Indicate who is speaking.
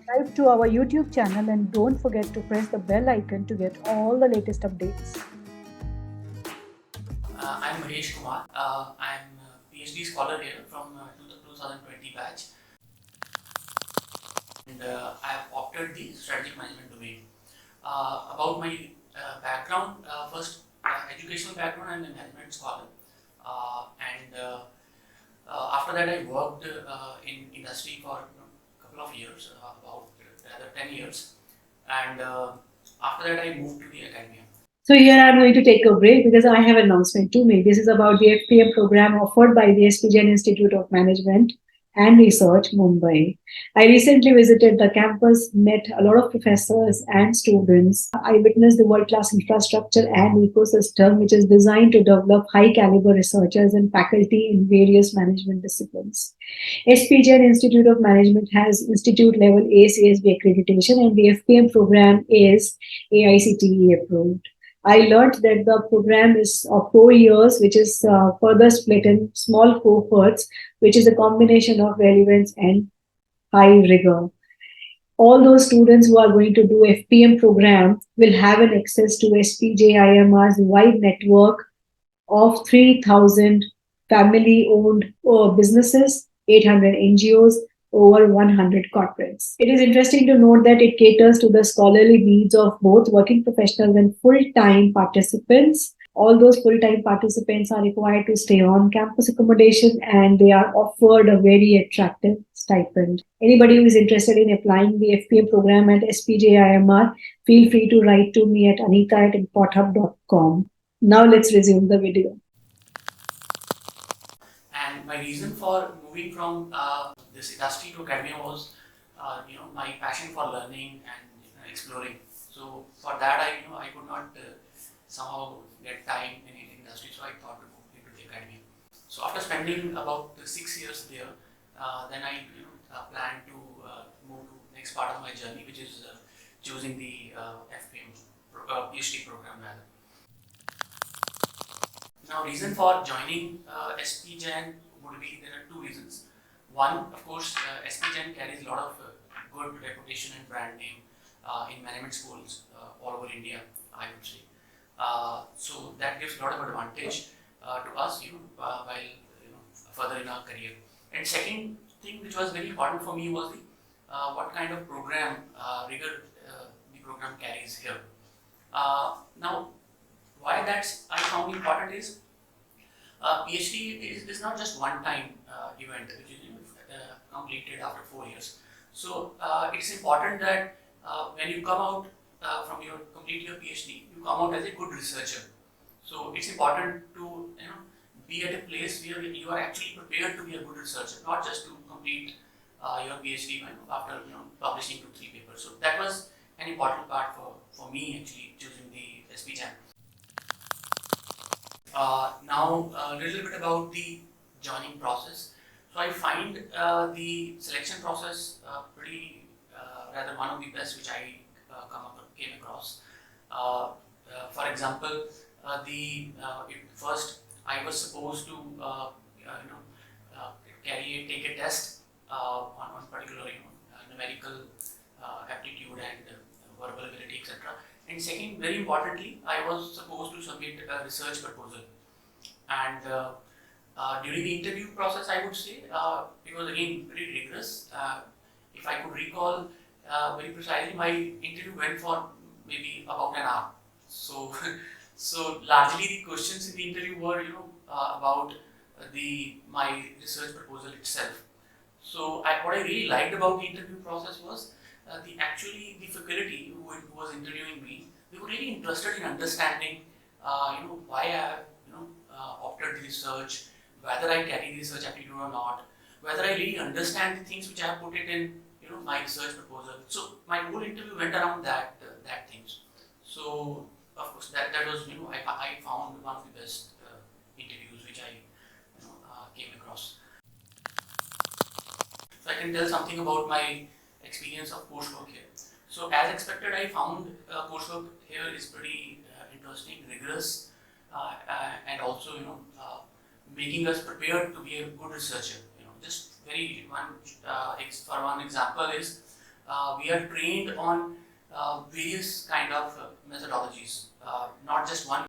Speaker 1: subscribe to our YouTube channel and don't forget to press the bell icon to get all the latest updates.
Speaker 2: I'm Mahesh Kumar. I'm a Ph.D. scholar here from 2020 batch, and I have opted the strategic management domain. About my background, first educational background, I'm a management scholar, and after that I worked in industry for a couple of years, about rather 10 years, and after that I moved to the academia.
Speaker 1: So here I'm going to take a break because I have an announcement to make. This is about the FPM program offered by the SPJIMR Institute of Management and Research, Mumbai. I recently visited the campus, met a lot of professors and students. I witnessed the world-class infrastructure and ecosystem which is designed to develop high-caliber researchers and faculty in various management disciplines. SPJIMR Institute of Management has institute-level ACSB accreditation and the FPM program is AICTE approved. I learned that the program is of 4 years, which is further split in small cohorts, which is a combination of relevance and high rigor. All those students who are going to do FPM program will have an access to SPJIMR's wide network of 3,000 family-owned businesses, 800 NGOs, over 100 corporates. It is interesting to note that it caters to the scholarly needs of both working professionals and full-time participants. All those full-time participants are required to stay on campus accommodation and they are offered a very attractive stipend. Anybody who is interested in applying the FPM program at SPJIMR, feel free to write to me at anita@inkpothub.com. Now let's resume the video.
Speaker 2: And my reason for moving from this industry to academia was, my passion for learning and exploring. So for that, I could not somehow get time in industry, so I thought to move into the academia. So after spending about 6 years there, then I plan to move to next part of my journey, which is choosing the FPM PhD program rather. Now, reason for joining SPJIMR would be there are two reasons. One, of course, SPJIMR carries a lot of good reputation and brand name in management schools all over India, I would say. So that gives a lot of advantage to us, while further in our career. And second thing, which was very important for me, was the what kind of program rigor the program carries here. Now, why that's I found important is PhD is not just one-time event which is completed after 4 years. So it's important that when you come out from your complete your PhD, you come out as a good researcher. So it's important to be at a place where you are actually prepared to be a good researcher, not just to complete your PhD after publishing 2-3 papers. So that was an important part for me actually choosing the SPJIMR. Now a little bit about the joining process. So I find the selection process pretty rather one of the best which I came across. For example, first I was supposed to take a test on particular numerical aptitude and verbal ability, etc. And second, very importantly, I was supposed to submit a research proposal. And during the interview process, I would say it was again pretty rigorous. If I could recall very precisely, my interview went for maybe about an hour. So, so largely the questions in the interview were about my research proposal itself. So what I really liked about the interview process was the faculty who was interviewing me, they were really interested in understanding, why I have, opted the research, whether I carry the research aptitude or not, whether I really understand the things which I have put it in, my research proposal. So my whole interview went around that things. So of course that was, I found one of the best interviews which I, came across. So I can tell something about my experience of coursework here. So as expected, I found coursework here is pretty interesting, rigorous, and also making us prepared to be a good researcher. Just very one example is we are trained on various kind of methodologies, not just one